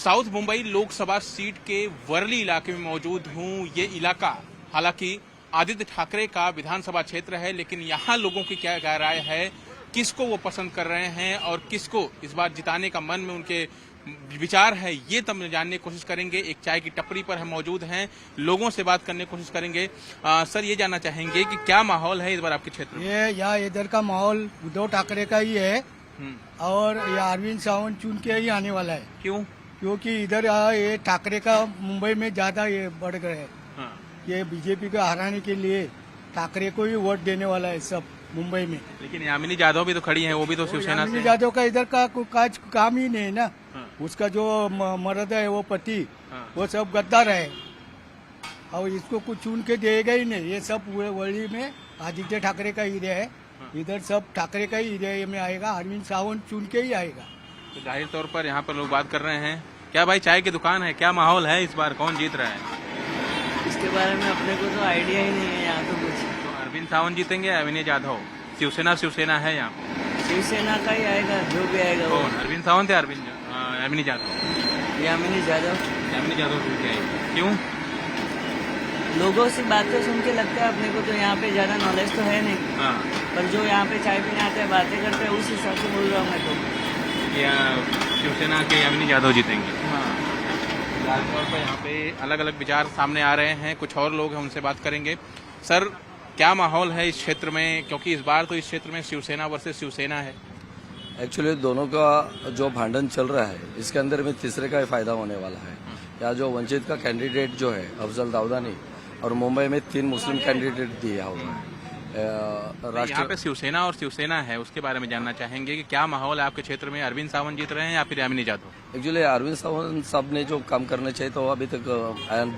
South Mumbai Lok Sabha seat के वर्ली इलाके में मौजूद हूं। ये इलाका हालांकि आदित्य ठाकरे का विधानसभा क्षेत्र है, लेकिन यहाँ लोगों की क्या राय है, किसको वो पसंद कर रहे हैं और किसको इस बार जिताने का मन में उनके विचार है, ये तब जानने की कोशिश करेंगे। एक चाय की टपरी पर हम मौजूद हैं, लोगों से बात करने की कोशिश करेंगे। सर, ये जानना चाहेंगे कि क्या माहौल है इस बार आपके क्षेत्र में? ये यहाँ इधर का माहौल उद्धव ठाकरे का ही है और ये अरविंद सावंत चुन के ही आने वाला है। क्यों? क्योंकि इधर ये ठाकरे का मुंबई में ज्यादा ये बढ़ गए है। हाँ। ये बीजेपी को हराने के लिए ठाकरे को ही वोट देने वाला है सब मुंबई में। लेकिन यामिनी यादव भी तो खड़ी हैं, वो भी तो शिवसेना से। यामिनी यादव का इधर का कोई काम ही नहीं है ना। हाँ। उसका जो मर्द है वो पति, हाँ। वो सब गद्दार है और इसको कुछ चुन के देगा ही नहीं। ये सब पूरे वर्ल्ड में आदित्य ठाकरे का एरिया है। इधर सब ठाकरे का ही एरिया में आएगा, अरविंद सावंत चुन के ही आएगा। तो जाहिर तौर पर यहाँ पर लोग बात कर रहे हैं। क्या भाई, चाय की दुकान है, क्या माहौल है इस बार, कौन जीत रहा है? इसके बारे में अपने को तो आइडिया ही नहीं है यहाँ तो कुछ। तो अरविंद सावंत जीतेंगे या यामिनी यादव? शिवसेना है यहाँ, शिवसेना का ही आएगा, जो भी आएगा वो। कौन, अरविंद सावंत या यामिनी यादव? यामिनी यादव। यामिनी यादव जीत जाएगी। क्यों? लोगों से बातें सुन के लगता है अपने को, तो यहाँ पे ज्यादा नॉलेज तो है नहीं। हाँ। पर जो यहाँ पे चाय पीने आते हैं, बातें करते हैं, उस हिसाब से बोल रहा हूँ मैं तो। या शिवसेना के यामिनी यादव जीतेंगे? हाँ। तौर पर यहाँ पे अलग अलग विचार सामने आ रहे हैं। कुछ और लोग हैं, उनसे बात करेंगे। सर, क्या माहौल है इस क्षेत्र में, क्योंकि इस बार तो इस क्षेत्र में शिवसेना वर्सेस शिवसेना है। एक्चुअली दोनों का जो भांडन चल रहा है, इसके अंदर में तीसरे का ही फायदा होने वाला है। यहाँ जो वंचित का कैंडिडेट जो है अफजल दाऊदानी, और मुंबई में 3 मुस्लिम कैंडिडेट दिया हुआ है। यहाँ पे शिवसेना और शिवसेना है, उसके बारे में जानना चाहेंगे कि क्या माहौल है आपके क्षेत्र में? अरविंद सावंत जीत रहे हैं या फिर यामिनी यादव? एक्चुअली अरविंद सावंत साहब ने जो काम करने चाहिए तो अभी तक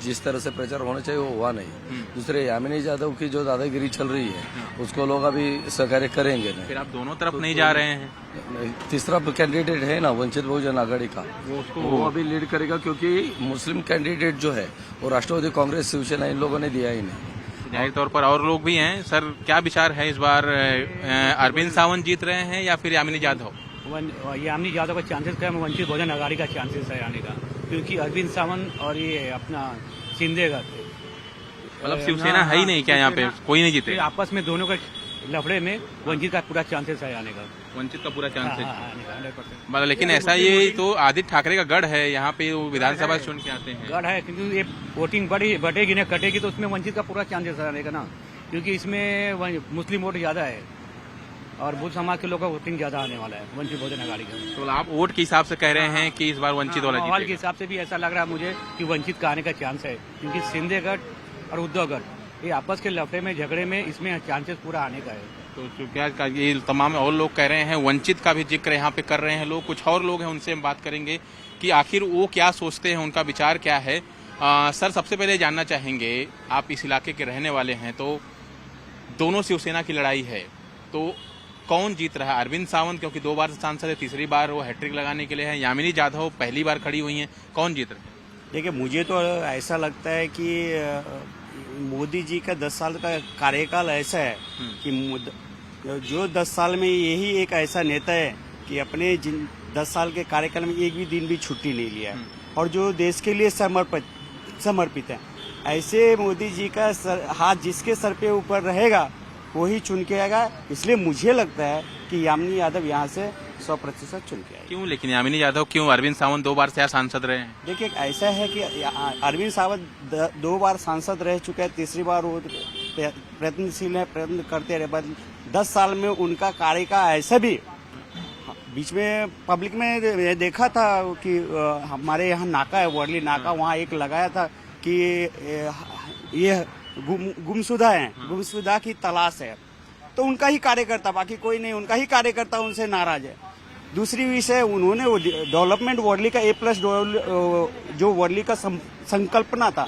जिस तरह से प्रचार होना चाहिए वो हुआ नहीं। दूसरे यामिनी यादव की जो दादागिरी चल रही है, उसको लोग अभी सहकार्य करेंगे नहीं। फिर आप दोनों तरफ नहीं जा रहे हैं? तीसरा कैंडिडेट है ना वंचित बहुजन आघाड़ी का, वो अभी लीड करेगा, क्योंकि मुस्लिम कैंडिडेट जो है वो राष्ट्रवादी कांग्रेस शिवसेना इन लोगों ने दिया ही नहीं। जाहिर तौर पर और लोग भी हैं। सर, क्या विचार है इस बार, अरविंद सावंत जीत रहे हैं या फिर यामिनी यादव? यामिनी यादव का चांसेस कम, वंचित बहुजन आघाड़ी का चांसेस है आने का, क्योंकि अरविंद सावंत और ये अपना शिंदे का मतलब शिवसेना है ही नहीं क्या यहाँ पे? कोई नहीं जीते आपस में, दोनों के लफड़े में वंचित का पूरा चांसेस है आने का। वंचित का पूरा चांस है? हाँ, 100%। मतलब लेकिन ऐसा ये तो आदित्य ठाकरे का गढ़ है, यहाँ पे वो विधानसभा चुन के आते हैं। गढ़ है, क्योंकि ये वोटिंग बढ़ेगी ना कटेगी, तो उसमें वंचित का पूरा चांसेस आने का ना, क्योंकि इसमें मुस्लिम वोट ज्यादा है और बुद्ध समाज के लोग का वोटिंग ज्यादा आने वाला है वंचित बहुजन आघाड़ी का। तो आप वोट के हिसाब से कह रहे हैं कि इस बार वंचित वाला माहौल के जीतेगा? हिसाब से भी ऐसा लग रहा है मुझे कि वंचित का आने का चांस है, क्योंकि शिंदेगढ़ और उद्धवगढ़ ये आपस के लफड़े में, झगड़े में, इसमें चांसेस पूरा आने का है। तो क्या ये तमाम और लोग कह रहे हैं, वंचित का भी जिक्र यहाँ पे कर रहे हैं लोग। कुछ और लोग हैं, उनसे हम बात करेंगे कि आखिर वो क्या सोचते हैं, उनका विचार क्या है। सर, सबसे पहले जानना चाहेंगे, आप इस इलाके के रहने वाले हैं, तो दोनों शिवसेना की लड़ाई है, तो कौन जीत रहा है? अरविंद सावंत क्योंकि 2 बार सांसद है, तीसरी बार वो हैट्रिक लगाने के लिए है, यामिनी यादव पहली बार खड़ी हुई हैं, कौन जीत रहे हैं? देखिए, मुझे तो ऐसा लगता है कि मोदी जी का 10 साल का कार्यकाल ऐसा है कि जो 10 साल में यही एक ऐसा नेता है कि अपने 10 साल के कार्यकाल में एक भी दिन भी छुट्टी नहीं लिया है और जो देश के लिए समर्पित है। ऐसे मोदी जी का हाथ जिसके सर पे ऊपर रहेगा वही चुन के आएगा। इसलिए मुझे लगता है कि यामिनी यादव यहाँ से 100% चुन के आएगा। क्यों लेकिन यामिनी यादव क्यों? अरविंद सावंत 2 बार से यहाँ सांसद रहे हैं। देखिए, ऐसा है कि अरविंद सावंत 2 बार सांसद रह चुके हैं, तीसरी बार वो प्रयत्नशील है, प्रयत्न करते रहे। 10 साल में उनका कार्यकाल ऐसा भी, बीच में पब्लिक में देखा था कि हमारे यहाँ नाका है, वर्ली नाका, वहाँ एक लगाया था कि ये गुमशुदा है, गुमशुदा की तलाश है, तो उनका ही कार्यकर्ता, बाकी कोई नहीं, उनका ही कार्यकर्ता उनसे नाराज है। दूसरी विषय, उन्होंने डेवलपमेंट वर्ली का A+ जो वर्ली का संकल्पना था,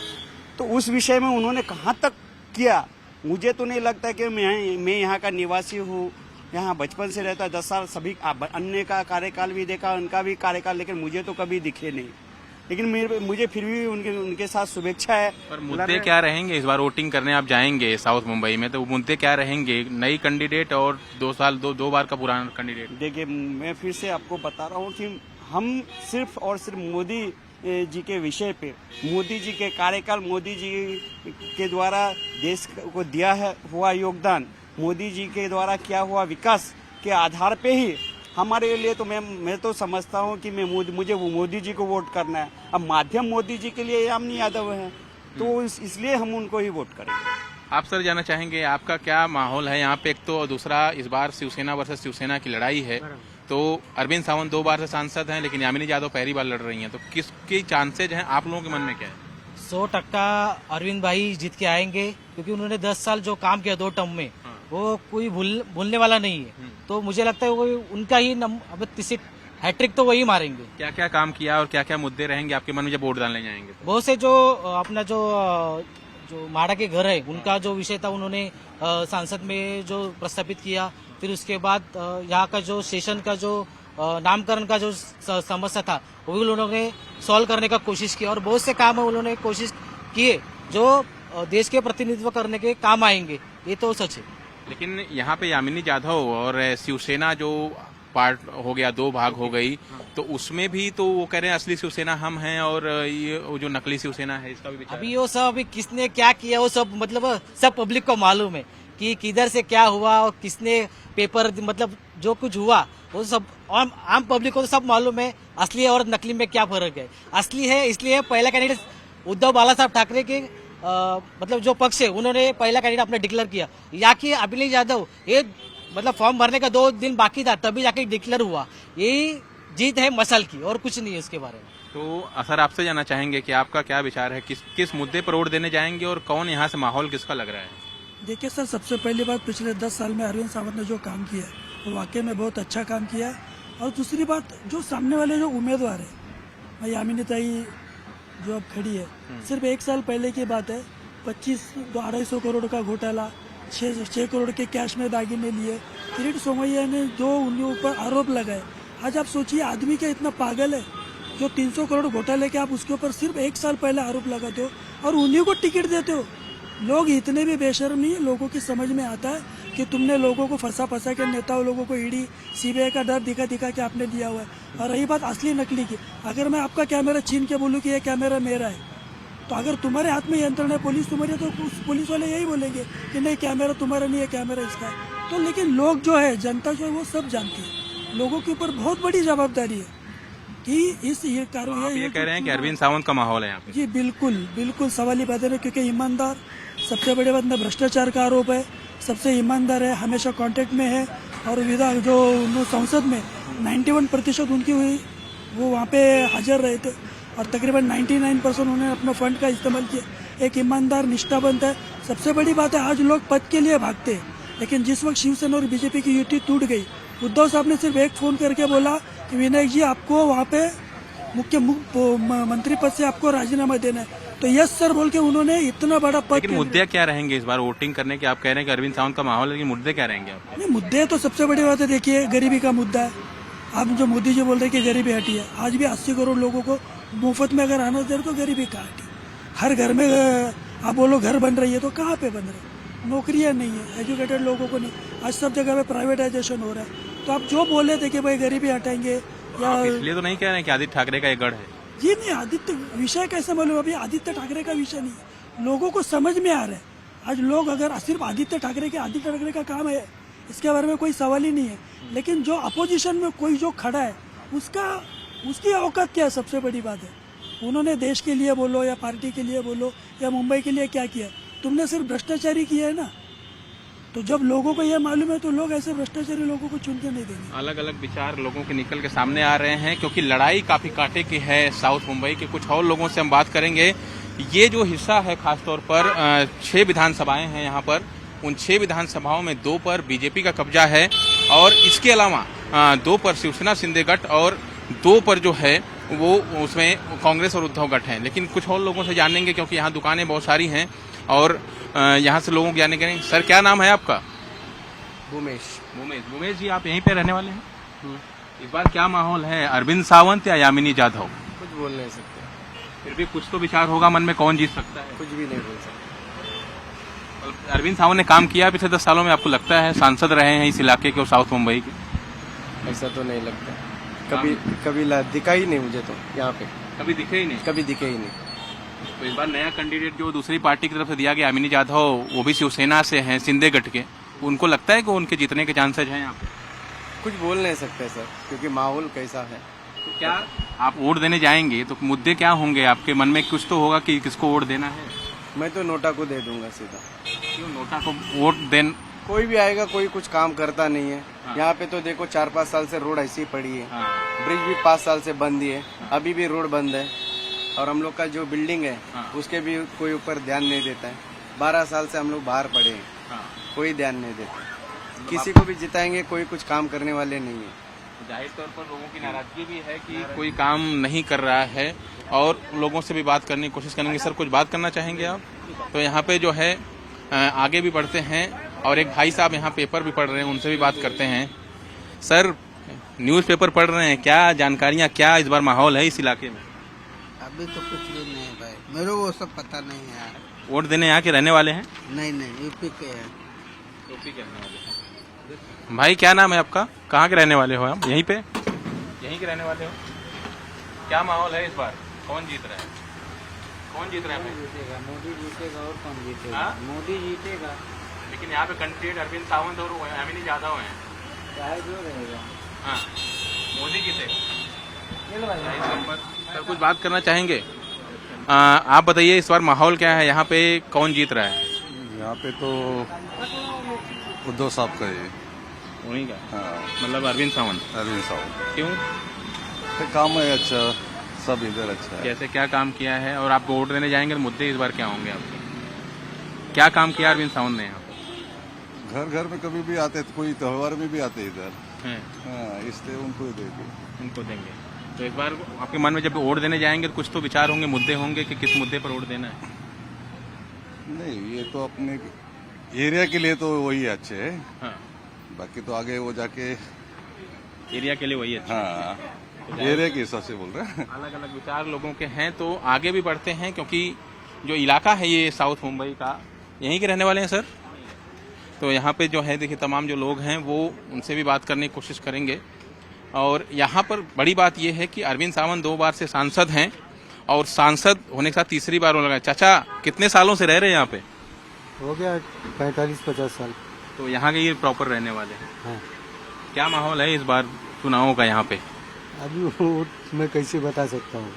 तो उस विषय में उन्होंने कहाँ तक किया। मुझे तो नहीं लगता कि मैं यहाँ का निवासी हूँ, यहाँ बचपन से रहता, 10 साल सभी अन्य का कार्यकाल भी देखा, उनका भी कार्यकाल, लेकिन मुझे तो कभी दिखे नहीं। लेकिन मुझे फिर भी उनके साथ शुभेच्छा है। पर मुद्दे क्या रहेंगे इस बार? वोटिंग करने आप जाएंगे साउथ मुंबई में, तो मुद्दे क्या रहेंगे? नई कैंडिडेट और 2 बार का पुराना कैंडिडेट? देखिए, मैं फिर से आपको बता रहा हूँ कि हम सिर्फ और सिर्फ मोदी जी के विषय पे, मोदी जी के कार्यकाल, मोदी जी के द्वारा देश को दिया है हुआ योगदान, मोदी जी के द्वारा किया हुआ विकास के आधार पे ही हमारे लिए तो मैं तो समझता हूँ कि मुझे वो मोदी जी को वोट करना है। अब माध्यम मोदी जी के लिए यामिनी यादव है, तो इसलिए हम उनको ही वोट करेंगे। आप सर जाना चाहेंगे आपका क्या माहौल है यहाँ पे? एक तो दूसरा इस बार शिवसेना वर्सेस शिवसेना की लड़ाई है, तो अरविंद सावंत 2 बार से सांसद हैं लेकिन यामिनी यादव पहली बार लड़ रही हैं, तो किसकी चांसेज हैं आप लोगों के मन में क्या है? 100% अरविंद भाई जीत के आएंगे, क्योंकि उन्होंने 10 साल जो काम किया 2 टर्म में, वो कोई भूलने वाला नहीं है। तो मुझे लगता है वो उनका ही अब तीसरी हैट्रिक तो वही मारेंगे। क्या क्या काम किया और क्या क्या मुद्दे रहेंगे आपके मन में जब वोट डालने जाएंगे? बहुत से जो अपना जो माड़ा के घर है उनका जो विषय था उन्होंने सांसद में जो प्रस्तावित किया। फिर उसके बाद यहाँ का जो सेशन का जो नामकरण का जो समस्या था वो भी उन्होंने सॉल्व करने का कोशिश किया, और बहुत से काम उन्होंने कोशिश किए जो देश के प्रतिनिधित्व करने के काम आएंगे, ये तो सच है। लेकिन यहाँ पे यामिनी यादव और शिवसेना जो पार्ट हो गया, 2 भाग हो गई, तो उसमें भी तो वो कह रहे हैं असली शिवसेना हम हैं और ये वो जो नकली शिवसेना है इसका भी विचार। अभी वो सब अभी किसने क्या किया वो सब मतलब सब पब्लिक को मालूम है कि किधर से क्या हुआ और किसने पेपर मतलब जो कुछ हुआ वो सब आम पब्लिक को तो सब मालूम है। असली और नकली में क्या फर्क है? असली है इसलिए पहला कैंडिडेट उद्धव बाला साहब ठाकरे के मतलब जो पक्ष है उन्होंने पहला कैंडिडेट अपना डिक्लेयर किया। या कि अभिलेख यादव ये मतलब फॉर्म भरने का 2 दिन बाकी था तभी जाके डिक्लेयर हुआ। यही जीत है मसल की और कुछ नहीं है इसके बारे में। तो सर आपसे जानना चाहेंगे कि आपका क्या विचार है, किस मुद्दे पर वोट देने जाएंगे और कौन यहाँ से माहौल किसका लग रहा है? देखिए सर, सबसे पहली बात पिछले 10 साल में अरविंद सावंत ने जो काम किया है वो वाकई में बहुत अच्छा काम किया है। और दूसरी बात, जो सामने वाले जो उम्मीदवार है, मैं यामिनी ताई जो अब खड़ी है, सिर्फ 1 साल पहले की बात है, 250 करोड़ का घोटाला, 6 करोड़ के कैश में दागिने लिए, किरीट सोमैया ने जो उनके ऊपर आरोप लगाए। आज आप सोचिए आदमी क्या इतना पागल है जो 300 करोड़ घोटाले के आप उसके ऊपर सिर्फ 1 साल पहले आरोप लगाते हो और उन्हीं को टिकट देते हो। लोग इतने भी बेशर्म नहीं है, लोगों की समझ में आता है कि तुमने लोगों को फंसा के नेताओं लोगों को ईडी सीबीआई का डर दिखा के आपने दिया हुआ है। और रही बात असली नकली की, अगर मैं आपका कैमरा छीन के बोलूँ कि ये कैमरा मेरा है, तो अगर तुम्हारे हाथ में यंत्रण है पुलिस तुम्हारी, तो पुलिस वाले यही बोलेंगे कि नहीं कैमरा तुम्हारा नहीं है, कैमरा इसका है। तो लेकिन लोग जो है, जनता जो है वो सब जानती है, लोगों के ऊपर बहुत बड़ी जवाबदारी है कि इस ये कार्रवाई। ये कह रहे हैं कि अरविंद सावंत का माहौल है यहाँ पे। जी बिल्कुल सवाल ही बात है, क्योंकि ईमानदार, सबसे बड़ी बात में भ्रष्टाचार का आरोप है, सबसे ईमानदार है, हमेशा कांटेक्ट में है। और विधान जो संसद में 91% उनकी हुई वो वहाँ पे हाजिर रहे थे और तकरीबन 99% उन्होंने अपना फंड का इस्तेमाल किया। एक ईमानदार, निष्ठावंत है। सबसे बड़ी बात है, आज लोग पद के लिए भागते हैं, लेकिन जिस वक्त शिवसेना और बीजेपी की युति टूट गई, उद्धव साहब ने सिर्फ एक फोन करके बोला कि विनायक जी आपको वहाँ पे मुख्य मंत्री पद से आपको राजीनामा देना है, तो यस सर बोल के उन्होंने इतना बड़ा पद। लेकिन मुद्दे क्या रहेंगे इस बार वोटिंग करने के? आप कह रहे हैं कि अरविंद सावंत का माहौल है, लेकिन मुद्दे क्या रहेंगे आप? नहीं, मुद्दे तो सबसे बड़ी बात है, देखिए गरीबी का मुद्दा है। आप जो मोदी जी बोल रहे हैं कि गरीबी हटी है, आज भी 80 करोड़ लोगों को मुफ्त में अगर आना दे तो गरीबी कहाँ हटी? हर घर में आप बोलो घर बन रही है तो कहाँ पे बन रही है? नौकरियाँ नहीं है, एजुकेटेड लोगों को नहीं, आज सब जगह पे प्राइवेटाइजेशन हो रहा है। तो आप जो बोले थे कि भाई गरीबी हटाएंगे, या इसलिए तो नहीं कह रहे हैं कि आदित्य ठाकरे का ये गढ़ है। जी नहीं, आदित्य विषय कैसे मालूम? अभी आदित्य ठाकरे का विषय नहीं है, लोगों को समझ में आ रहा है। आज लोग अगर सिर्फ आदित्य ठाकरे का काम है, इसके बारे में कोई सवाल ही नहीं है, लेकिन जो अपोजिशन में कोई जो खड़ा है उसकी औकात क्या है, सबसे बड़ी बात है। उन्होंने देश के लिए बोलो या पार्टी के लिए बोलो या मुंबई के लिए क्या किया? तुमने सिर्फ भ्रष्टाचारी किया है ना। तो जब लोगों को यह मालूम है तो लोग ऐसे भ्रष्टाचारी लोगों को चुन के नहीं देंगे। अलग अलग विचार लोगों के निकल के सामने आ रहे हैं, क्योंकि लड़ाई काफी कांटे की है साउथ मुंबई के। कुछ और लोगों से हम बात करेंगे। ये जो हिस्सा है खासतौर पर 6 विधानसभाएं हैं यहाँ पर, उन 6 विधानसभाओं में 2 पर बीजेपी का कब्जा है और इसके अलावा 2 पर शिवसेना शिंदे गठ और 2 पर जो है वो उसमें कांग्रेस और उद्धव गठ हैं। लेकिन कुछ और लोगों से जानेंगे, क्योंकि यहाँ दुकानें बहुत सारी हैं और यहाँ से लोगों को जानने करेंगे। सर क्या नाम है आपका? भूमेश जी, आप यहीं पे रहने वाले हैं? इस बार क्या माहौल है, अरविंद सावंत या यामिनी यादव? कुछ बोल नहीं सकते, फिर भी कुछ तो विचार होगा मन में, कौन जीत सकता है? कुछ भी नहीं बोल सकते। अरविंद सावंत ने काम किया पिछले 10 सालों में, आपको लगता है? सांसद रहे हैं इस इलाके के और साउथ मुंबई के। ऐसा तो नहीं लगता, कभी दिखा ही नहीं मुझे तो यहाँ पे। कभी दिखे ही नहीं। कभी दिखे ही नहीं। तो इस बार नया कैंडिडेट जो दूसरी पार्टी की तरफ से दिया गया अमिनी जाधव, वो भी शिवसेना से हैं, शिंदे गठ के, उनको लगता है कि उनके जीतने के चांसेज हैं यहाँ पे? कुछ बोल नहीं सकते सर, क्योंकि माहौल कैसा है। तो क्या आप वोट देने जाएंगे तो मुद्दे क्या होंगे आपके मन में? कुछ तो होगा कि किसको वोट देना है। मैं तो नोटा को दे दूंगा सीधा। क्यों नोटा को वोट देन? कोई भी आएगा, कोई कुछ काम करता नहीं है। यहाँ पे तो देखो 4-5 साल से रोड ऐसी ही पड़ी है। ब्रिज भी 5 साल से बंद ही है, अभी भी रोड बंद है। और हम लोग का जो बिल्डिंग है उसके भी कोई ऊपर ध्यान नहीं देता है। 12 साल से हम लोग बाहर पड़े हैं, कोई ध्यान नहीं देता। किसी को भी जिताएंगे, कोई कुछ काम करने वाले नहीं है। जाहिर तौर पर लोगों की नाराजगी भी है कि कोई काम नहीं कर रहा है, और लोगों से भी बात करने की कोशिश करेंगे। सर, कुछ बात करना चाहेंगे आप? तो यहाँ पे जो है आगे भी बढ़ते हैं, और एक भाई साहब यहाँ पेपर भी पढ़ रहे हैं, उनसे भी बात करते हैं। सर, न्यूज़पेपर पढ़ रहे हैं, क्या जानकारियाँ, क्या इस बार माहौल है इस इलाके में? अभी तो कुछ भी नहीं है भाई, मेरे को वो सब पता नहीं है यार। वोट देने यहाँ के रहने वाले हैं? नहीं, यूपी के हैं। यूपी के रहने वाले हैं। भाई, क्या नाम है आपका? कहाँ के रहने वाले हो आप? यहीं पे, यहीं के रहने वाले हो? क्या माहौल है इस बार? कौन जीत रहा है? कौन जीत रहा है? जीतेगा मोदी, जीतेगा। और कौन जीतेगा? हाँ? मोदी जीतेगा। लेकिन यहाँ पे कैंडिडेट अरविंद सावंत और अमिनी जाधव हैं। चाहे जो रहेगा। हाँ, मोदी जीतेगा। सर, कुछ बात करना चाहेंगे? आप बताइए, इस बार माहौल क्या है यहाँ पे? कौन जीत रहा है? यहाँ पे तो उद्धव साहब का है। उन्हीं का? हाँ, मतलब अरविंद सावंत? अरविंद साहब। क्यों? तो काम है अच्छा, सब इधर अच्छा है। कैसे क्या काम किया है? और आप वोट देने जाएंगे तो मुद्दे इस बार क्या होंगे आपके? क्या काम किया अरविंद सावंत ने यहाँ पे? घर घर में कभी भी आते, कोई त्योहार में भी आते इधर। हैं? हाँ, इसलिए उनको देंगे। उनको देंगे। तो इस बार आपके मन में जब वोट देने जाएंगे तो कुछ तो विचार होंगे, मुद्दे होंगे कि किस मुद्दे पर वोट देना है? नहीं, ये तो अपने एरिया के लिए तो वही अच्छे है। हाँ, बाकी तो आगे वो जाके, एरिया के लिए वही है। हाँ, एरिया के हिसाब से बोल रहे हैं। अलग अलग विचार लोगों के हैं, तो आगे भी बढ़ते हैं, क्योंकि जो इलाका है ये साउथ मुंबई का, यहीं के रहने वाले हैं सर। तो यहाँ पे जो है देखिए, तमाम जो लोग हैं वो, उनसे भी बात करने की कोशिश करेंगे। और यहाँ पर बड़ी बात यह है कि अरविंद सावंत 2 बार से सांसद हैं, और सांसद होने के साथ तीसरी बार होने लगा। चाचा, कितने सालों से रह रहे हैं यहाँ पे? हो गया 45-50 साल। तो यहाँ के ये प्रॉपर रहने वाले हैं। हाँ। क्या माहौल है इस बार चुनावों का यहाँ पे? अभी वो मैं कैसे बता सकता हूँ?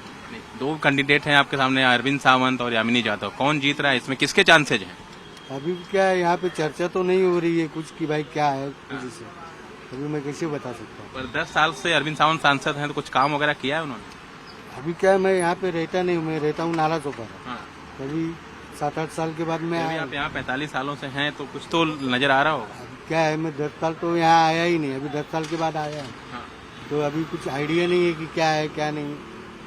2 कैंडिडेट हैं आपके सामने, अरविंद सावंत और यामिनी जाधव। कौन जीत रहा है? इसमें किसके चांसेज हैं? अभी क्या है, यहाँ पे चर्चा तो नहीं हो रही है कुछ कि भाई क्या है कुछ से। अभी मैं कैसे बता सकता हूँ? पर 10 साल से अरविंद सावंत सांसद हैं, तो कुछ काम वगैरह किया है उन्होंने? अभी क्या है, मैं यहाँ पे रहता नहीं हूँ, मैं रहता हूँ नाला चौक पर। हाँ। अभी 7-8 साल के बाद मैं अभी आया। आप यहाँ 45 सालों से हैं, तो कुछ तो नजर आ रहा होगा। अभी क्या है, मैं 10 साल तो यहाँ आया ही नहीं, अभी 10 साल के बाद आया हूँ। हाँ। तो अभी कुछ आइडिया नहीं है कि क्या है क्या नहीं,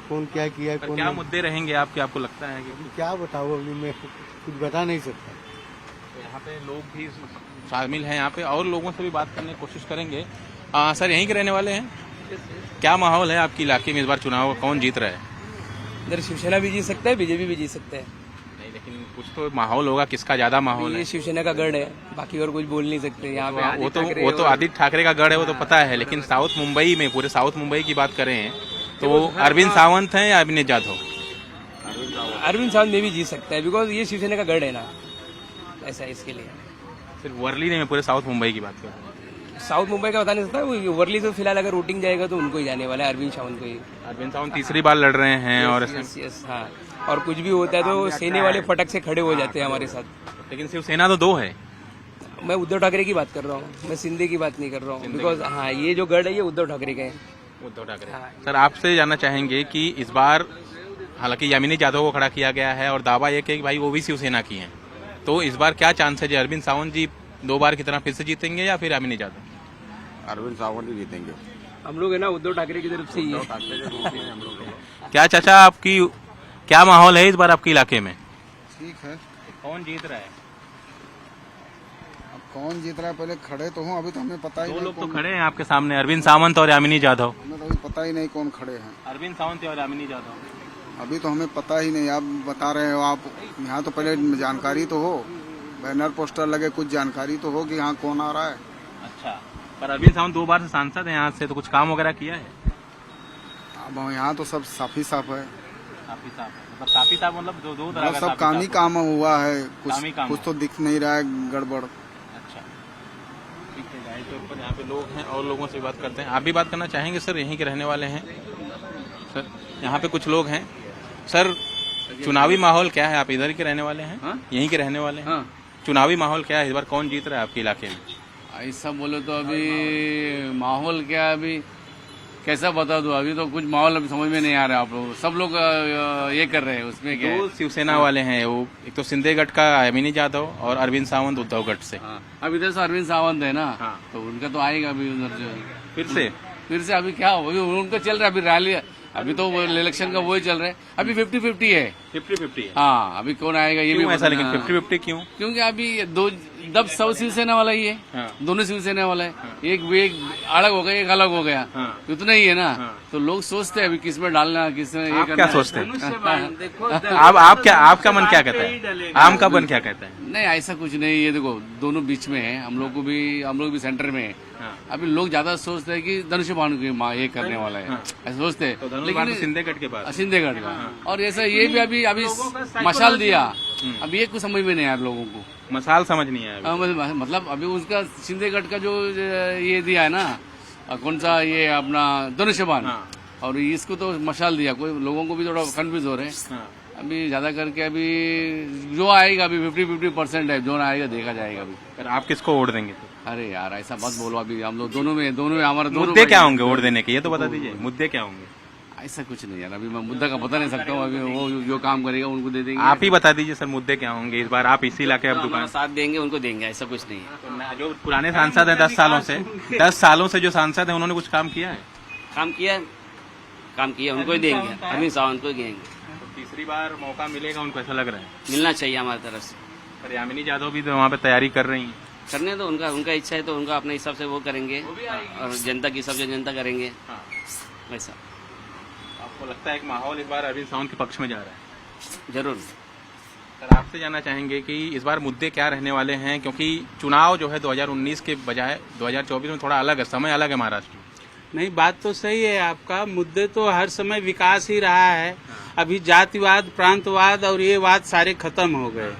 कौन क्या किया है पर कौन क्या नहीं। मुद्दे रहेंगे आपके, आपको लगता है कि? अभी क्या बताऊँ, अभी मैं कुछ बता नहीं सकता। तो यहाँ पे लोग भी शामिल हैं यहाँ पे, और लोगों से भी बात करने की कोशिश करेंगे। सर, यहीं के रहने वाले हैं? क्या माहौल है आपके इलाके में इस बार चुनाव का? कौन जीत रहा है? इधर शिवसेना भी जीत सकता है, बीजेपी भी जीत सकता है। नहीं, लेकिन कुछ तो माहौल होगा, किसका ज्यादा माहौल है? ये शिवसेना का गढ़ है, बाकी और कुछ बोल नहीं सकते यहाँ पे। वो तो आदित्य ठाकरे का गढ़ है, वो तो पता है। लेकिन साउथ मुंबई में, पूरे साउथ मुंबई की बात करें तो अरविंद सावंत हैं या अमिनी जाधव? अरविंद सावंत में भी जीत सकता है, बिकॉज ये शिवसेना का गढ़ है ना, ऐसा है इसके लिए। सिर्फ वर्ली नहीं, मैं पूरे साउथ मुंबई की बात कर रहा हूँ। साउथ मुंबई का बता नहीं सकता, वो वर्ली तो फिलहाल अगर वोटिंग जाएगा तो उनको ही जाने वाला है, अरविंद सावंत को ही। अरविंद सावंत तीसरी बार लड़ रहे हैं, और यस, हाँ। और कुछ भी होता है तो सेने वाले फटक से खड़े हो जाते हैं हमारे साथ। लेकिन शिवसेना तो 2 है। मैं उद्धव ठाकरे की बात कर रहा हूँ, मैं शिंदे की बात नहीं कर रहा हूँ, बिकॉज हाँ, ये जो गढ़ है ये उद्धव ठाकरे का है। उद्धव ठाकरे। सर, आपसे जानना चाहेंगे कि इस बार हालांकि यामिनी जाधव को खड़ा किया गया है, और दावा यह कि भाई वो भी शिवसेना की हैं, तो इस बार क्या चांसेज है? अरविंद सावंत जी 2 बार की तरह फिर से जीतेंगे या फिर यामिनी जाधव? अरविंद सावंत ही जीतेंगे। हम लोग है ना उद्धव ठाकरे की तरफ से ही है। क्या चाचा, आपकी क्या माहौल है इस बार आपके इलाके में? ठीक है। कौन जीत रहा है? अब कौन जीत रहा है पहले खड़े तो हूँ, अभी तो हमें पता ही 2 नहीं। लोग तो खड़े हैं आपके सामने, अरविंद सावंत और यामिनी जाधव। हमें तो अभी पता ही नहीं कौन खड़े हैं। अरविंद सावंत और यामिनी जाधव। अभी तो हमें पता ही नहीं, आप बता रहे हो। आप यहाँ तो पहले जानकारी तो हो, बैनर पोस्टर लगे, कुछ जानकारी तो हो कि यहाँ कौन आ रहा है। अच्छा, पर अरविंद सावंत 2 बार से सांसद हैं यहाँ से, तो कुछ काम वगैरह किया है? अब यहाँ तो सब साफ ही साफ है। काफी साफ है, मतलब काफी साफ, मतलब दो तरह का सब काफी काम ही साफ काम हुआ है, काम ही काम कुछ है। तो दिख नहीं रहा है गड़बड़। अच्छा, ठीक है। गाइड के ऊपर यहाँ पे लोग हैं और लोगों से बात करते हैं। आप भी बात करना चाहेंगे सर? यहीं के रहने वाले हैं सर, यहाँ पे कुछ लोग हैं। सर, चुनावी माहौल क्या है? आप इधर के रहने वाले हैं? यहीं के रहने वाले हैं? चुनावी माहौल क्या है इस बार? कौन जीत रहा है आपके इलाके में? ऐसा बोले तो अभी माहौल क्या है, अभी कैसा बता दूं, अभी तो कुछ माहौल अभी समझ में नहीं आ रहा। आप लोग सब लोग ये कर रहे हैं, उसमें क्या दो शिवसेना वाले हैं, वो एक तो सिंधे गढ़ का अमिनी जाधव और अरविंद सावंत उद्धव गढ़ से। अब इधर से अरविंद सावंत है ना, तो उनका तो आएगा अभी उधर जो फिर से अभी क्या हो, उनका चल रहा है अभी रैली, अभी तो इलेक्शन का वही चल रहा है। अभी 50-50 है, 50-50। हाँ, अभी कौन आएगा ये भी ऐसा, लेकिन 50-50 क्यों? क्योंकि अभी दो दब सब शिवसेना वाला ही है, दोनों शिवसेना वाला है। एक अलग हो गया, एक अलग हो गया, उतना ही है ना। तो लोग सोचते हैं अभी किस में डालना, किस में ये करना। क्या सोचते हैं आपका मन क्या कहता है? आम का मन क्या कहता है? नहीं, ऐसा कुछ नहीं, ये देखो दोनों बीच में है, हम लोग भी सेंटर में है। अभी लोग ज्यादा सोचते हैं कि धनुष्यबाण की ये करने वाला है, ऐसा सोचते हैं, लेकिन सिंधेगढ़ के पास, सिंधेगढ़ का। और ऐसा ये भी अभी मशाल दिया, अभी ये कुछ समझ में नहीं आया लोगों को, मसाल समझ नहीं आया। मतलब अभी उसका सिंधेगढ़ का जो ये दिया है ना, कौन सा ये अपना धनुष्यबाण, और इसको तो मशाल दिया, कोई लोगों को भी थोड़ा कंफ्यूज हो रहे हैं। अभी ज्यादा करके अभी जो आएगा अभी 50-50% है, जो आएगा देखा जाएगा अभी। पर आप किसको वोट देंगे? अरे यार ऐसा मत बोलो, अभी हम लोग दोनों में हमारा दोनों मुद्दे क्या होंगे वोट देने के, ये तो बता दीजिए, मुद्दे क्या होंगे? ऐसा कुछ नहीं यार, अभी मैं मुद्दा का बता नहीं सकता हूँ, अभी वो जो काम करेगा उनको दे देंगे। आप ही बता दीजिए सर, मुद्दे क्या होंगे इस बार? आप इसी इलाके अब दुकान साथ देंगे, उनको देंगे, ऐसा कुछ नहीं है। जो पुराने सांसद हैं 10 सालों से जो सांसद हैं, उन्होंने कुछ काम किया है? काम किया उनको ही देंगे, अरविंद सावंत को देंगे। तीसरी बार मौका मिलेगा उनको, ऐसा लग रहा है? मिलना चाहिए हमारी तरफ से। पर यामिनी जाधव भी तो वहाँ पे तैयारी कर रही हैं। करने तो उनका इच्छा है, तो उनका अपने हिसाब से वो करेंगे, और जनता की हिसाब से जनता करेंगे, ऐसा। आपको लगता है एक माहौल इस बार अरविंद सावंत के पक्ष में जा रहा है? जरूर। सर, आपसे जानना चाहेंगे कि इस बार मुद्दे क्या रहने वाले हैं, क्योंकि चुनाव जो है 2019 के बजाय 2024 में थोड़ा अलग है, समय अलग है महाराष्ट्र में। नहीं, बात तो सही है आपका, मुद्दे तो हर समय विकास ही रहा है। अभी जातिवाद, प्रांतवाद और ये वाद सारे खत्म हो गए,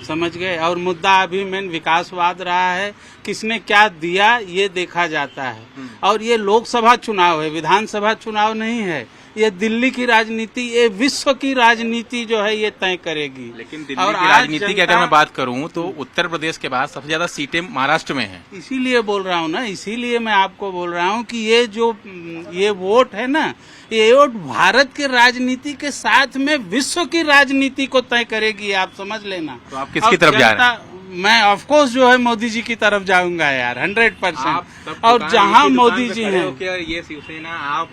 समझ गए, और मुद्दा अभी मेन विकासवाद रहा है। किसने क्या दिया ये देखा जाता है, और ये लोकसभा चुनाव है, विधानसभा चुनाव नहीं है। ये दिल्ली की राजनीति, ये विश्व की राजनीति जो है ये तय करेगी। लेकिन दिल्ली की राजनीति की अगर मैं बात करूं तो उत्तर प्रदेश के बाद सबसे ज्यादा सीटें महाराष्ट्र में हैं। इसीलिए बोल रहा हूँ ना, इसीलिए मैं आपको बोल रहा हूँ कि ये वोट है ना, ये वोट भारत की राजनीति के साथ में विश्व की राजनीति को तय करेगी, आप समझ लेना। तो आप किसकी तरफ जा रहे हैं? मैं ऑफ कोर्स जो है मोदी जी की तरफ जाऊंगा यार, 100%। और जहां मोदी जी हैं, ये शिवसेना आप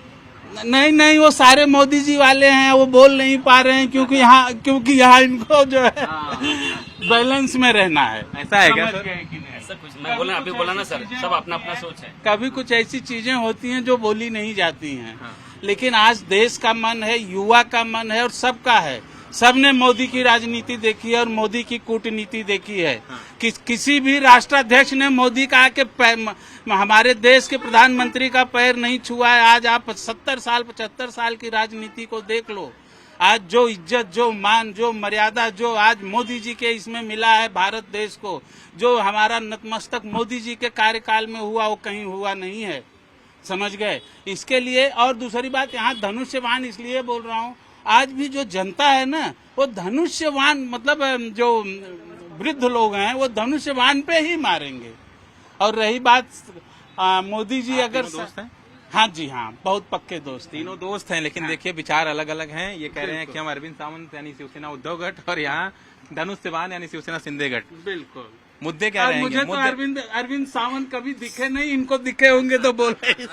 नहीं, वो सारे मोदी जी वाले हैं, वो बोल नहीं पा रहे हैं क्योंकि यहाँ इनको जो है बैलेंस में रहना है। ऐसा है क्या सर? ऐसा कुछ मैं बोला, अभी बोला ना सर, सब अपना अपना सोच है। कभी कुछ ऐसी चीजें होती हैं जो बोली नहीं जाती हैं, लेकिन आज देश का मन है, युवा का मन है, और सबका है। सबने मोदी की राजनीति देखी है और मोदी की कूटनीति देखी है। किसी भी राष्ट्राध्यक्ष ने मोदी का आके हमारे देश के प्रधानमंत्री का पैर नहीं छुआ है। आज आप 70 साल 75 साल की राजनीति को देख लो, आज जो इज्जत, जो मान, जो मर्यादा जो आज मोदी जी के इसमें मिला है भारत देश को, जो हमारा नतमस्तक मोदी जी के कार्यकाल में हुआ, वो कहीं हुआ नहीं है, समझ गए। इसके लिए, और दूसरी बात, यहाँ धनुष्यबाण इसलिए बोल रहा हूँ, आज भी जो जनता है ना, वो धनुष्यबाण, मतलब जो वृद्ध लोग हैं वो धनुष्यबाण पे ही मारेंगे। और रही बात मोदी जी, अगर दोस्त हैं? हाँ जी हाँ, बहुत पक्के दोस्त, तीनों दोस्त हैं, लेकिन देखिए विचार अलग अलग हैं। ये कह रहे हैं कि हम अरविंद सावंत यानी शिवसेना उद्धव गढ़, और यहाँ धनुष्यबाण यानी शिवसेना सिंधेगढ़। बिल्कुल। मुद्दे क्या रहेंगे? मुझे तो अरविंद सावंत कभी दिखे नहीं, इनको दिखे होंगे तो बोल नहीं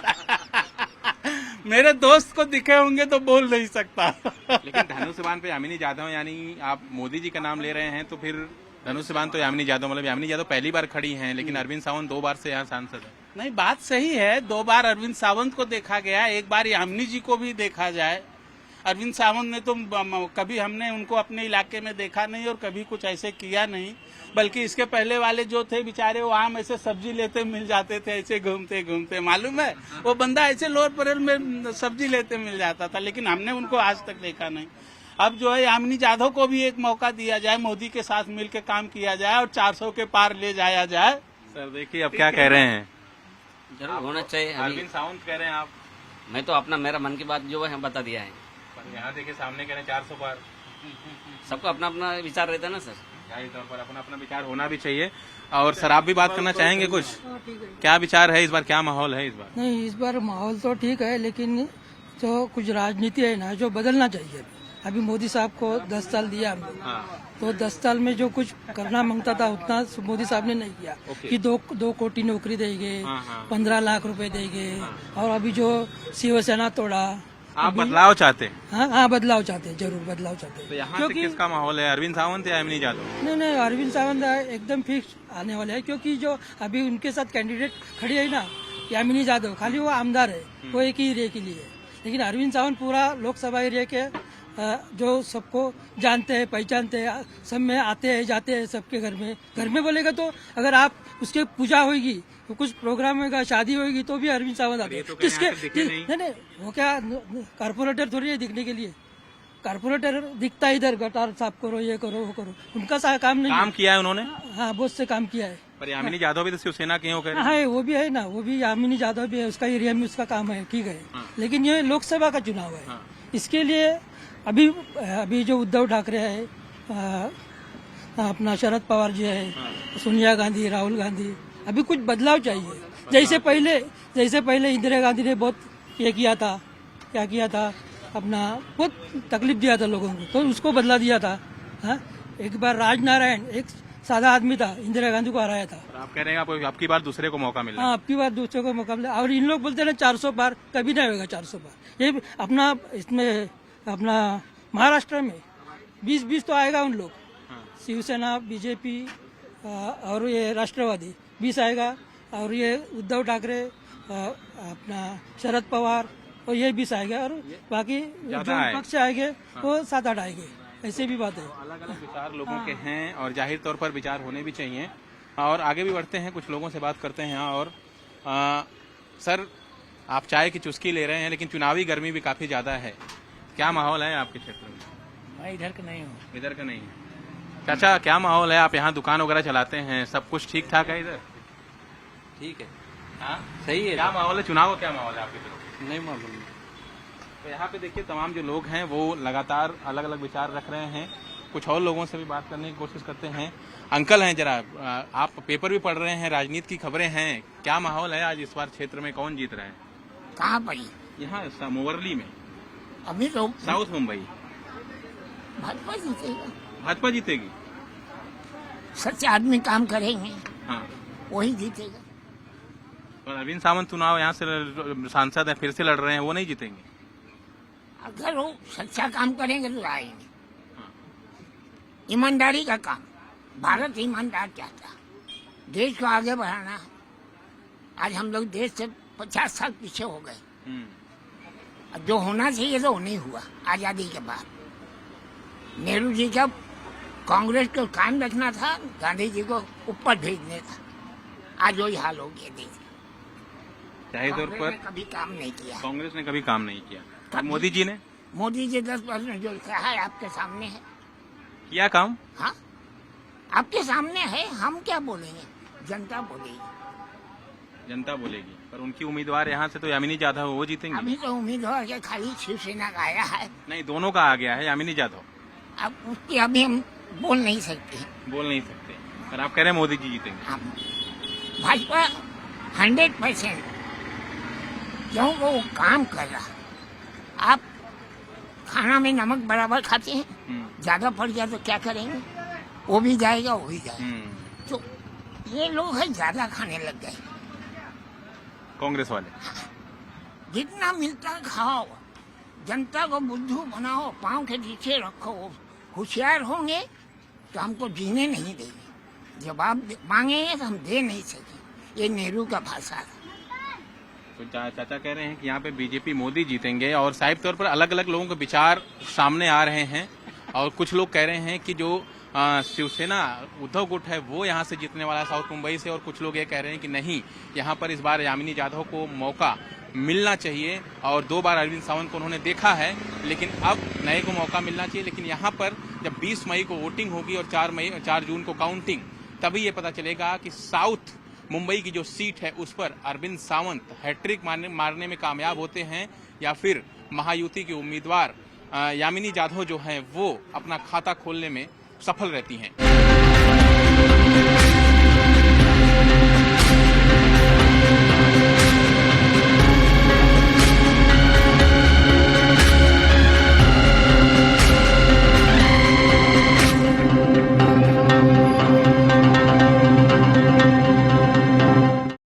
मेरे दोस्त को दिखे होंगे तो बोल नहीं सकता। लेकिन धनुष्यबाण पे यामिनी जाधव, यानी आप मोदी जी का नाम ले रहे हैं, तो फिर धनुष्यबाण तो यामिनी जाधव, मतलब यामिनी जाधव पहली बार खड़ी हैं, लेकिन अरविंद सावंत 2 बार से यहाँ सांसद है। नहीं, बात सही है, 2 बार अरविंद सावंत को देखा गया, एक बार यामिनी जी को भी देखा जाए। अरविंद सावंत ने तो कभी हमने उनको अपने इलाके में देखा नहीं और कभी कुछ ऐसे किया नहीं, बल्कि इसके पहले वाले जो थे बेचारे, वो आम ऐसे सब्जी लेते मिल जाते थे, ऐसे घूमते घूमते, मालूम है, वो बंदा ऐसे लोअर परेल में सब्जी लेते मिल जाता था, लेकिन हमने उनको आज तक देखा नहीं। अब जो है यामिनी जाधव को भी एक मौका दिया जाए, मोदी के साथ मिलकर काम किया जाए और 400 के पार ले जाया जाए। सर देखिए अब क्या कह रहे हैं, जरूर होना चाहिए। अरविंद सावंत कह रहे हैं, आप मैं तो अपना मेरा मन की बात जो है बता दिया है। पर यहाँ देखिए सामने कह रहे हैं 400 पार। सबको अपना अपना विचार रहता है ना सर। जाहिर तौर पर अपना अपना विचार होना भी चाहिए। और सर आप भी बात करना चाहेंगे कुछ, क्या विचार है इस बार, क्या माहौल है इस बार? नहीं, इस बार माहौल तो ठीक है, लेकिन जो कुछ राजनीति है ना, जो बदलना चाहिए। अभी मोदी साहब को 10 साल दिया हम लोग, तो 10 साल में जो कुछ करना मांगता था उतना मोदी साहब ने नहीं किया। कि 2 कोटी नौकरी देंगे, 15 लाख रुपए देंगे, और अभी जो शिवसेना तोड़ा। आप बदलाव चाहते हैं? हाँ, बदलाव चाहते हैं, जरूर बदलाव चाहते हैं। तो यहाँ से किसका माहौल है, अरविंद सावंत या यामिनी जाधव? नहीं, अरविंद सावंत एकदम फिक्स आने वाले हैं, क्योंकि जो अभी उनके साथ कैंडिडेट खड़ी है ना, यामिनी जाधव, खाली वो आमदार है, वो एक ही एरिया के लिए है। लेकिन अरविंद सावंत पूरा लोकसभा एरिया के जो सबको जानते हैं, पहचानते हैं, सब में आते हैं जाते हैं, सबके घर में बोलेगा तो अगर आप उसके पूजा होगी, तो कुछ प्रोग्राम होगा, शादी होगी, तो भी अरविंद सावंत आते हैं। तो किसके नहीं, वो क्या कारपोरेटर थोड़ी है दिखने के लिए। कारपोरेटर दिखता है इधर, गटार साफ करो, ये करो, वो करो, उनका काम नहीं। काम किया है उन्होंने? हाँ, बहुत से काम किया है। पर यामिनी जाधव भी तो शिवसेना के हो, हाँ, वो भी है ना, वो भी यामिनी जाधव भी है, उसका एरिया में उसका काम है, ठीक है। लेकिन ये लोकसभा का चुनाव है, इसके लिए अभी जो उद्धव ठाकरे है, अपना शरद पवार जी है, सोनिया गांधी, राहुल गांधी, अभी कुछ बदलाव चाहिए। जैसे पहले इंदिरा गांधी ने बहुत ये किया था, क्या किया था, अपना बहुत तकलीफ दिया था लोगों को, तो उसको बदला दिया था। हाँ, एक बार राजनारायण एक सादा आदमी था, इंदिरा गांधी को हराया था। आप कह रहे हैं आपकी बार दूसरे को मौका मिला? हाँ, आपकी बार दूसरे को मौका मिला। और इन लोग बोलते हैं 400 पार, कभी नहीं होगा 400 पार। ये अपना महाराष्ट्र में 20 तो आएगा उन लोग, शिवसेना, बीजेपी और ये राष्ट्रवादी 20 आएगा, और ये उद्धव ठाकरे, अपना शरद पवार, और ये 20 आएगा, और बाकी जो पक्ष आएंगे वो 7-8 आएंगे। ऐसे भी बात है। अलग अलग विचार लोगों के हैं और जाहिर तौर पर विचार होने भी चाहिए। और आगे भी बढ़ते हैं, कुछ लोगों से बात करते हैं। और सर आप चाय की चुस्की ले रहे हैं, लेकिन चुनावी गर्मी भी काफी ज्यादा है, क्या माहौल है आपके क्षेत्र में? मैं इधर का नहीं हूँ। इधर का नहीं है? चाचा क्या माहौल है, आप यहाँ दुकान वगैरह चलाते हैं, सब कुछ ठीक ठाक है इधर? ठीक है, हाँ सही है। क्या माहौल है, चुनाव का क्या माहौल है आपकी तरफ? नहीं मालूम। तो यहाँ पे देखिए तमाम जो लोग हैं वो लगातार अलग अलग विचार रख रहे हैं। कुछ और लोगों से भी बात करने की कोशिश करते हैं। अंकल हैं, जरा आप पेपर भी पढ़ रहे हैं, राजनीति की खबरें हैं, क्या माहौल है आज इस बार क्षेत्र में, कौन जीत रहा है? कहाँ पर? यहाँ मोवर्ली में, अभी तो साउथ मुंबई। भाजपा जीतेगा। भाजपा जीतेगी? सच्चे आदमी काम करेंगे, हाँ, वही जीतेगा। और अरविंद सावंत चुनाव यहाँ से सांसद है, फिर से लड़ रहे हैं, वो नहीं जीतेंगे? अगर वो सच्चा काम करेंगे तो आएंगे। ईमानदारी का काम, भारत ईमानदार चाहता, देश को आगे बढ़ाना है। आज हम लोग देश से 50 साल पीछे हो गए। जो होना चाहिए तो नहीं हुआ। आजादी के बाद नेहरू जी का कांग्रेस को कायम रखना था, गांधी जी को ऊपर भेजने था। आज वही हाल हो गया देश। जाहिर तौर पर कभी काम नहीं किया, कांग्रेस ने कभी काम नहीं किया। मोदी जी ने? मोदी जी 10% जो कहा है आपके सामने है, किया काम। हाँ, आपके सामने है, हम क्या बोलेंगे, जनता बोलेगी। जनता बोलेगी, पर उनकी उम्मीदवार यहाँ से तो यामिनी जाधव, वो जीतेंगे? अभी तो उम्मीदवार के खाली शिवसेना का आया है। नहीं, दोनों का आ गया है, यामिनी जाधव। अब उसकी अभी हम बोल नहीं सकते। बोल नहीं सकते, पर आप कह रहे हैं मोदी जी जीतेंगे? भाजपा 100%, क्यों वो काम कर रहा। आप खाना में नमक बराबर खाते हैं, ज्यादा पड़ गया तो क्या करेंगे, वो भी जाएगा, वो भी जाएगा। तो ये लोग है ज्यादा खाने लग गए, कांग्रेस वाले। जितना मिलता खाओ, जनता को बुद्धू बनाओ, पाँव के नीचे रखो। होशियार होंगे तो हमको जीने नहीं देंगे, जब आप मांगेंगे तो हम दे नहीं सकेंगे। ये नेहरू का भाषा है। तो चाचा कह रहे हैं कि यहाँ पे बीजेपी मोदी जीतेंगे, और साहिब तौर पर अलग अलग लोगों के विचार सामने आ रहे हैं। और कुछ लोग कह रहे हैं कि जो शिवसेना उद्धव गुट है वो यहाँ से जीतने वाला है साउथ मुंबई से, और कुछ लोग ये कह रहे हैं कि नहीं, यहाँ पर इस बार यामिनी जाधव को मौका मिलना चाहिए और 2 बार अरविंद सावंत को उन्होंने देखा है, लेकिन अब नए को मौका मिलना चाहिए। लेकिन यहाँ पर जब 20 मई को वोटिंग होगी और 4 जून को काउंटिंग, तभी ये पता चलेगा कि साउथ मुंबई की जो सीट है उस पर अरविंद सावंत हैट्रिक मारने में कामयाब होते हैं या फिर महायुति की उम्मीदवार यामिनी जाधव जो है वो अपना खाता खोलने में सफल रहती हैं।